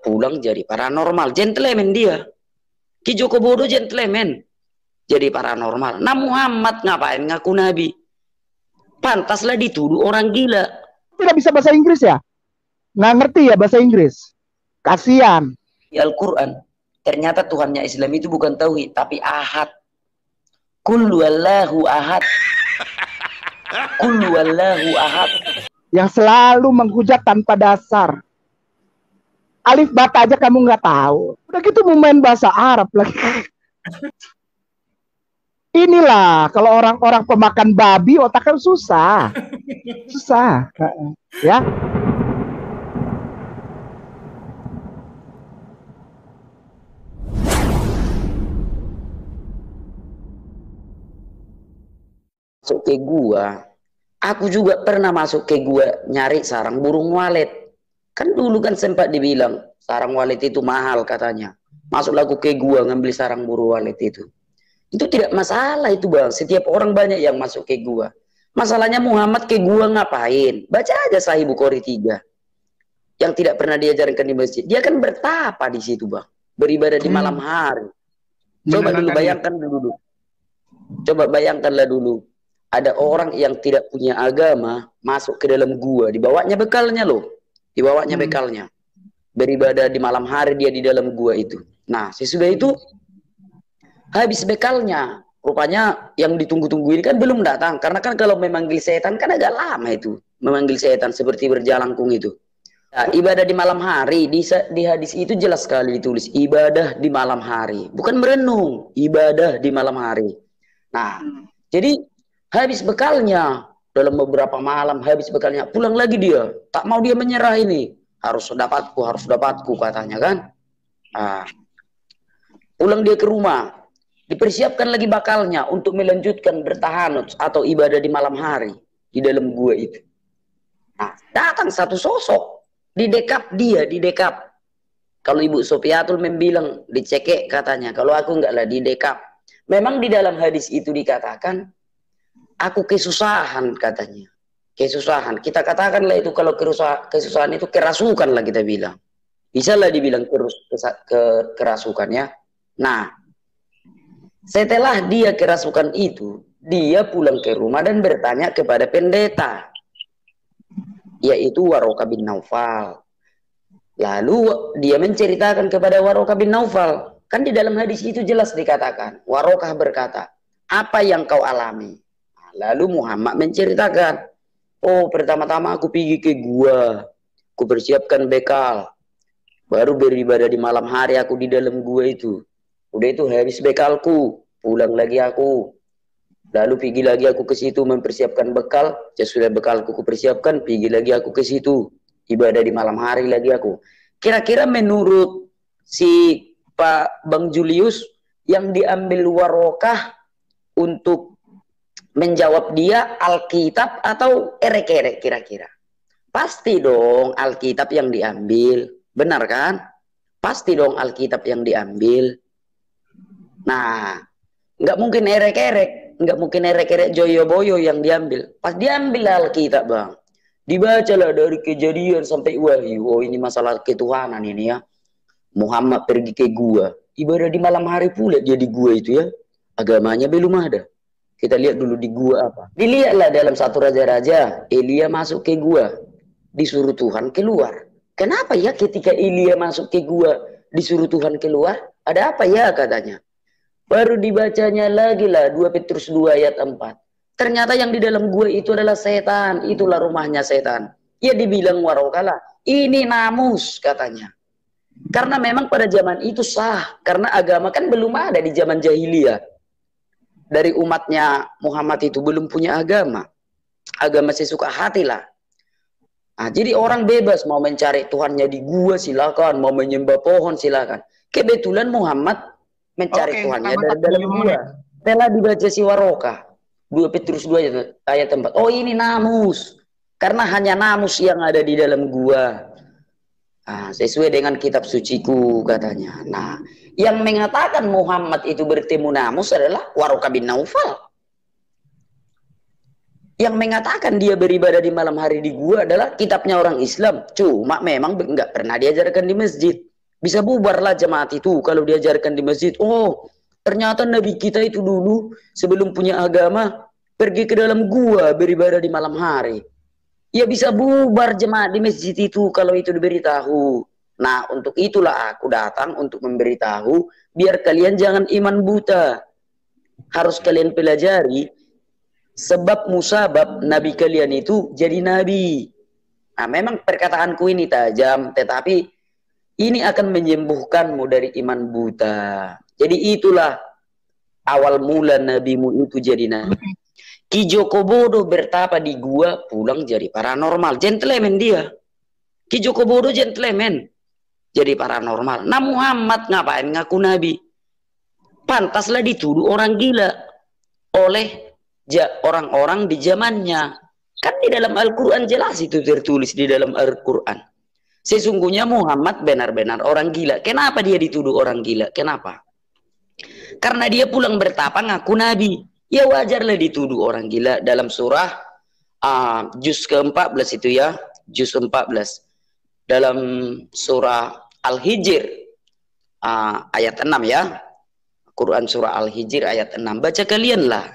pulang jadi paranormal. Gentleman dia. Ki Joko Bodo gentleman. Jadi paranormal. Nah Muhammad ngapain ngaku nabi? Pantaslah dituduh orang gila. Tidak bisa bahasa Inggris ya? Nggak ngerti ya bahasa Inggris. Kasian. Di Al-Quran. Ternyata Tuhannya Islam itu bukan tauhid, tapi ahad. Kullu wallahu ahad. Kullu wallahu ahad. Yang selalu menghujat tanpa dasar. Alif bata aja kamu nggak tahu. Udah gitu mau main bahasa Arab lagi. Inilah kalau orang-orang pemakan babi otaknya susah. Susah. Ya. Masuk ke gua. Aku juga pernah masuk ke gua nyari sarang burung walet. Kan dulu kan sempat dibilang sarang walet itu mahal katanya. Masuklah aku ke gua ngambil sarang burung walet itu. Itu tidak masalah itu bang. Setiap orang banyak yang masuk ke gua. Masalahnya Muhammad ke gua ngapain? Baca aja Sahih Bukhari 3. Yang tidak pernah diajarkan di masjid. Dia kan bertapa di situ bang. Beribadah di malam hari. Coba dulu bayangkan dulu. Coba bayangkanlah dulu. Ada orang yang tidak punya agama masuk ke dalam gua. Dibawanya bekalnya loh. Dibawanya bekalnya. Beribadah di malam hari dia di dalam gua itu. Nah sesudah itu habis bekalnya, rupanya yang ditunggu-tunggu ini kan belum datang. Karena kan kalau memanggil setan kan agak lama itu. Memanggil setan seperti berjalangkung itu. Nah, ibadah di malam hari, di hadis itu jelas sekali ditulis. Ibadah di malam hari. Bukan merenung, ibadah di malam hari. Nah, jadi habis bekalnya, dalam beberapa malam habis bekalnya, pulang lagi dia. Tak mau dia menyerah ini. Harus dapatku katanya kan. Nah, pulang dia ke rumah. Dipersiapkan lagi bakalnya untuk melanjutkan bertahanut atau ibadah di malam hari di dalam gua itu. Nah, datang satu sosok didekap dia, didekap. Kalau Ibu Sofiatul membilang dicekek katanya, kalau aku enggak lah didekap. Memang di dalam hadis itu dikatakan aku kesusahan katanya. Kesusahan. Kita katakanlah itu kalau kesusahan itu kerasukan lah kita bilang. Bisa lah dibilang kerasukan ya. Nah, setelah dia kerasukan itu, dia pulang ke rumah dan bertanya kepada pendeta, yaitu Warokah bin Naufal. Lalu dia menceritakan kepada Warokah bin Naufal. Kan di dalam hadis itu jelas dikatakan, Warokah berkata, apa yang kau alami? Lalu Muhammad menceritakan, oh pertama-tama aku pergi ke gua, aku persiapkan bekal, baru beribadah di malam hari aku di dalam gua itu. Udah itu habis bekalku, pulang lagi aku. Lalu pergi lagi aku ke situ mempersiapkan bekal. Sesudah bekalku kupersiapkan, pergi lagi aku ke situ. Ibadah di malam hari lagi aku. Kira-kira menurut si Pak Bang Julius, yang diambil Warokah untuk menjawab dia Alkitab atau erek-erek kira-kira? Pasti dong Alkitab yang diambil. Benar kan? Pasti dong Alkitab yang diambil. Nah, nggak mungkin erek-erek, nggak mungkin erek-erek joyo-boyo yang diambil. Pas diambil Alkitab bang, dibacalah dari Kejadian sampai Wahyu. Oh ini masalah ketuhanan ini ya. Muhammad pergi ke gua, ibadah di malam hari pula dia di gua itu ya. Agamanya belum ada. Kita lihat dulu di gua apa. Dilihatlah dalam satu raja-raja, Elia masuk ke gua, disuruh Tuhan keluar. Kenapa ya ketika Elia masuk ke gua, disuruh Tuhan keluar? Ada apa ya katanya? Baru dibacanya lagi lah 2 Petrus 2 ayat 4. Ternyata yang di dalam gua itu adalah setan. Itulah rumahnya setan. Ya dibilang Warokah lah. Ini namus katanya. Karena memang pada zaman itu sah. Karena agama kan belum ada di zaman jahiliyah. Dari umatnya Muhammad itu belum punya agama. Agama sesuka hati lah. Nah, jadi orang bebas mau mencari Tuhannya di gua silakan. Mau menyembah pohon silakan. Kebetulan Muhammad mencari Tuhannya dari dalam gua. Setelah dibaca si Warokah 2 Petrus 2 ayat 4. Oh ini namus. Karena hanya namus yang ada di dalam gua. Nah, sesuai dengan kitab suciku katanya. Nah, yang mengatakan Muhammad itu bertemu namus adalah Warokah bin Naufal. Yang mengatakan dia beribadah di malam hari di gua adalah kitabnya orang Islam. Cuma memang nggak pernah diajarkan di masjid. Bisa bubarlah jemaat itu kalau diajarkan di masjid. Oh, ternyata Nabi kita itu dulu sebelum punya agama pergi ke dalam gua beribadah di malam hari. Ya bisa bubar jemaat di masjid itu kalau itu diberitahu. Nah, untuk itulah aku datang untuk memberitahu biar kalian jangan iman buta. Harus kalian pelajari sebab musabab Nabi kalian itu jadi Nabi. Nah, memang perkataanku ini tajam, tetapi ini akan menyembuhkanmu dari iman buta. Jadi itulah awal mula nabimu itu jadi nabi. Ki Joko Bodo bertapa di gua, pulang jadi paranormal. Gentleman dia. Ki Joko Bodo gentleman. Jadi paranormal. Nah Muhammad ngapain ngaku nabi? Pantaslah dituduh orang gila oleh orang-orang di zamannya. Kan di dalam Al-Quran jelas itu tertulis di dalam Al-Quran. Sesungguhnya Muhammad benar-benar orang gila. Kenapa dia dituduh orang gila? Kenapa? Karena dia pulang bertapa ngaku nabi. Ya wajarlah dituduh orang gila dalam surah juz ke-14 itu ya. Juz 14. Dalam surah Al-Hijr ayat 6 ya. Quran surah Al-Hijr ayat 6. Baca kalianlah.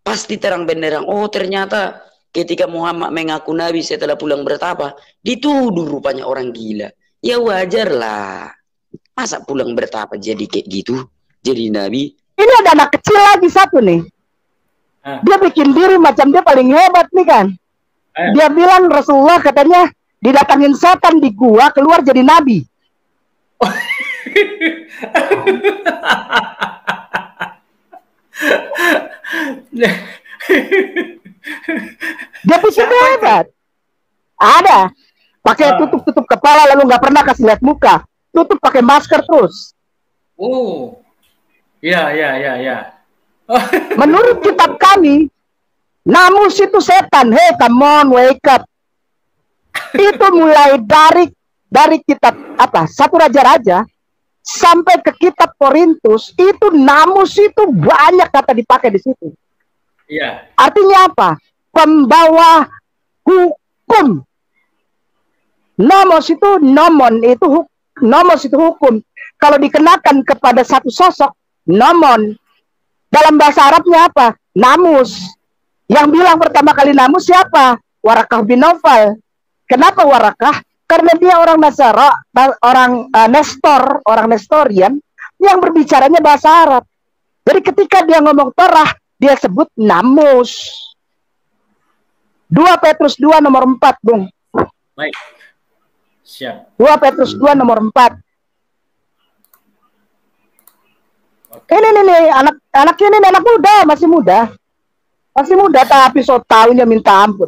Pasti terang benderang. Oh ternyata ketika Muhammad mengaku nabi setelah pulang bertapa, dituduh rupanya orang gila. Ya wajarlah. Masa pulang bertapa jadi kayak gitu? Jadi nabi. Ini ada anak kecil lagi satu nih. Dia bikin diri macam dia paling hebat nih kan. Dia bilang Rasulullah katanya didatangin setan di gua keluar jadi nabi. Dia pikir hebat. Ada. Pakai tutup kepala lalu nggak pernah kasih lihat muka. Tutup pakai masker terus. Oh. Ya. Menurut kitab kami, namus itu setan. Hey, come on, wake up. Itu mulai dari kitab apa? Satu raja-raja sampai ke kitab Korintus, itu namus itu banyak kata dipakai di situ. Iya. Artinya apa? Pembawa hukum. Nomos itu nomon itu nomos itu hukum. Kalau dikenakan kepada satu sosok, nomon. Dalam bahasa Arabnya apa? Namus. Yang bilang pertama kali namus siapa? Warakah bin Naufal. Kenapa Warakah? Karena dia orang Nasara, orang Nestor, orang Nestorian yang berbicaranya bahasa Arab. Jadi ketika dia ngomong Torah, dia sebut namus. 2 Petrus 2 nomor 4, Bung. Baik. Siap. 2 Petrus 2 nomor 4. Oke. Ini anak ini anak muda, masih muda. Masih muda tapi so tahunya minta ampun.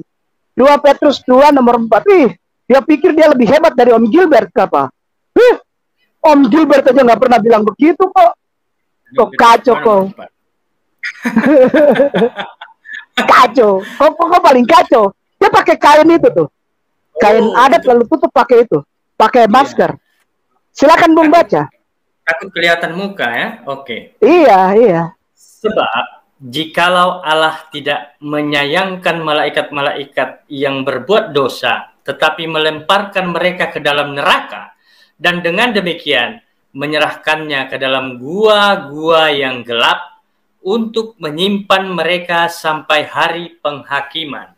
2 Petrus 2 nomor 4. Dia pikir dia lebih hebat dari Om Gilbert apa? Om Gilbert aja nggak pernah bilang begitu kok. Kok kacau kok. Kacau. Kok paling kacau. Dia pakai kain itu tuh. Kain adat lalu tutup pakai itu. Pakai masker. Silakan Bung baca. Takut kelihatan muka ya. Oke. Iya. Sebab jikalau Allah tidak menyayangkan malaikat-malaikat yang berbuat dosa, tetapi melemparkan mereka ke dalam neraka, dan dengan demikian menyerahkannya ke dalam gua-gua yang gelap untuk menyimpan mereka sampai hari penghakiman.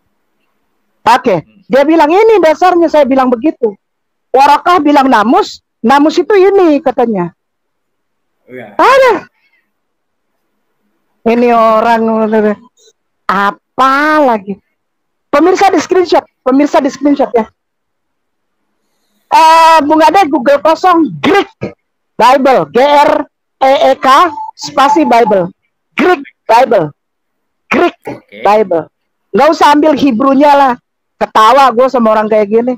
Oke, dia bilang ini dasarnya saya bilang begitu. Warakah bilang namus itu ini katanya. Ya. Ada. Ini orang apa lagi? Pemirsa di screenshot ya. Bung Ade Google kosong Greek Bible, GREEK spasi Bible, Greek Bible, Greek Bible. Nggak usah ambil Hebrew-nya lah. Ketawa gue sama orang kayak gini.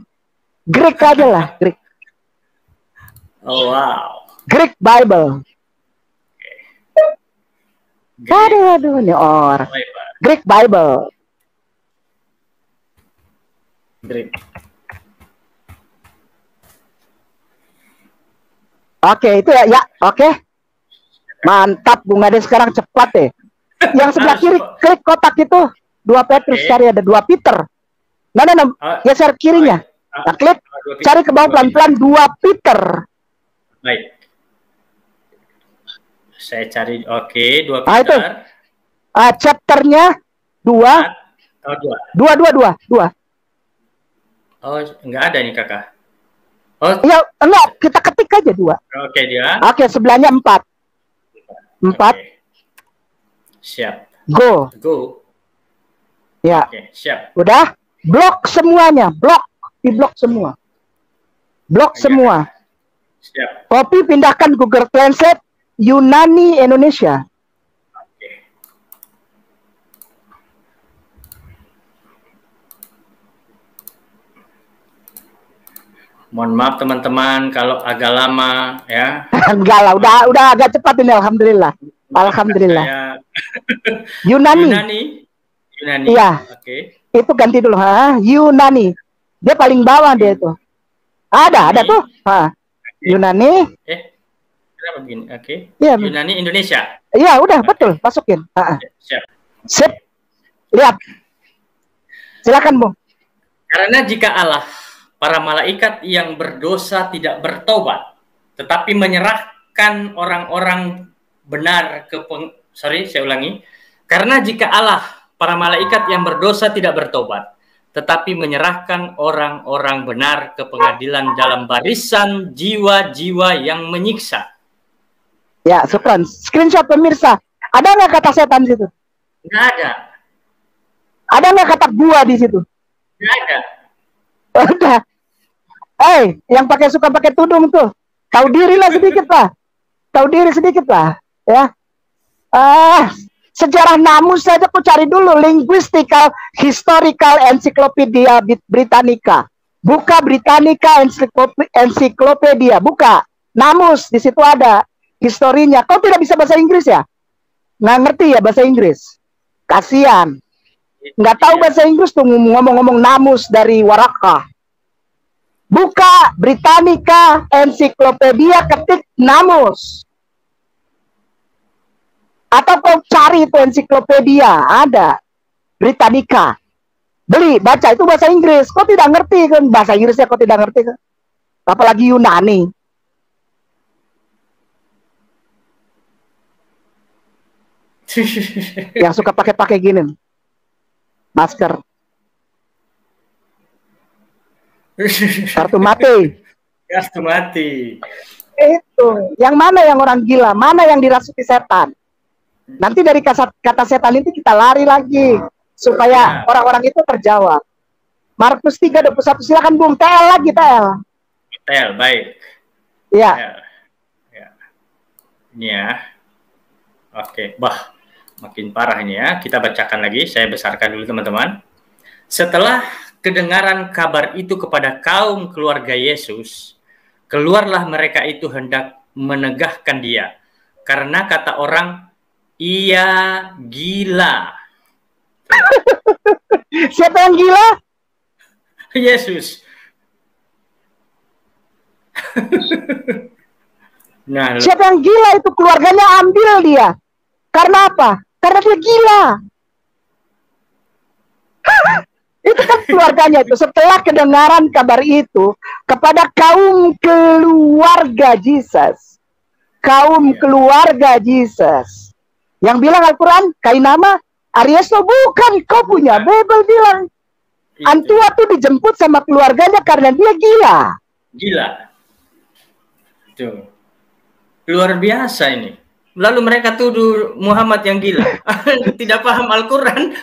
Greek aja lah, Greek. Oh wow. Greek Bible. Aduh, ini orang. Greek Bible. Greek. Oke, itu ya, oke. Mantap, Bung Ade sekarang cepat deh. Yang sebelah kiri, klik kotak itu. 2 Petrus, cari ada 2 Peter. Nah, geser kirinya. Nah, klik, cari ke bawah pelan-pelan 2 Peter. baik. Saya cari, oke, 2 Ah, itu. Peter. Chapternya 2. Oh, 2. Oh, nggak ada nih kakak. Oh, Ya, enggak, kita ketik aja 2. oke dia. Oke, sebelahnya 4. 4. Oke. Siap. Go. Go. Ya. Oke, siap. Udah? Blok semuanya, di blok semua. Blok Iya, semua. siap. Copy, pindahkan Google Translate Yunani Indonesia. Oke. Mohon maaf teman-teman kalau agak lama ya. Enggak lah, udah agak cepat ini, alhamdulillah. Alhamdulillah. Yunani. Iya. Oke. Itu ganti dulu, Yunani. Dia paling bawah dia itu. Ada tuh. Yunani. Kenapa begini? Oke. Iya. Yunani Indonesia. Iya, udah betul, masukin. Siap. Sip. Lihat. Silakan, Bung. Karena jika Allah, para malaikat yang berdosa tidak bertobat, tetapi menyerahkan orang-orang benar ke saya ulangi. Karena jika Allah, para malaikat yang berdosa tidak bertobat, tetapi menyerahkan orang-orang benar ke pengadilan dalam barisan jiwa-jiwa yang menyiksa. Ya, syukran. Screenshot pemirsa. Ada nggak kata setan di situ? Nggak ada. Ada nggak kata gua di situ? Nggak ada. Udah. Yang suka pakai tudung tuh. Tahu diri lah sedikit lah. Tahu diri sedikit lah. Ya. Sejarah namus saja aku cari dulu. Linguistical Historical Encyclopedia Britannica. Buka Britannica Encyclopedia. Buka. Namus. Di situ ada historinya. Kau tidak bisa bahasa Inggris ya? Nggak ngerti ya bahasa Inggris? Kasian. Nggak tahu bahasa Inggris tuh ngomong-ngomong namus dari Warakah. Buka Britannica Encyclopedia, ketik namus. Atau kau cari itu ensiklopedia, ada Britannica. Beli, baca, itu bahasa Inggris. Kau tidak ngerti kan bahasa Inggrisnya, kau tidak ngerti kan? Apalagi Yunani. Yang suka pakai gini. Masker. Kartu mati. Kartu mati. Itu. Yang mana yang orang gila? Mana yang dirasuki setan? Nanti dari kata setan itu kita lari lagi. Supaya orang-orang itu terjawab. Markus 3:21. Silakan Bung. TL lagi, TL. TL, baik. Iya. Ya. Ini ya. Oke. Bah, makin parah ini ya. Kita bacakan lagi. Saya besarkan dulu teman-teman. Setelah kedengaran kabar itu kepada kaum keluarga Yesus, keluarlah mereka itu hendak menegahkan dia. Karena kata orang, ia gila. Siapa yang gila? Yesus. Nah, siapa yang gila itu? Keluarganya ambil dia. Karena apa? Karena dia gila. Itu kan keluarganya itu. Setelah kedengaran kabar itu kepada kaum keluarga Jesus. Kaum keluarga Jesus. Yang bilang Al-Quran, Kainama, Ariesto, bukan, kau punya Bible bilang. Antua tuh dijemput sama keluarganya karena dia gila. Gila. Tuh. Luar biasa ini. Lalu mereka tuduh Muhammad yang gila. Tidak paham Al-Quran.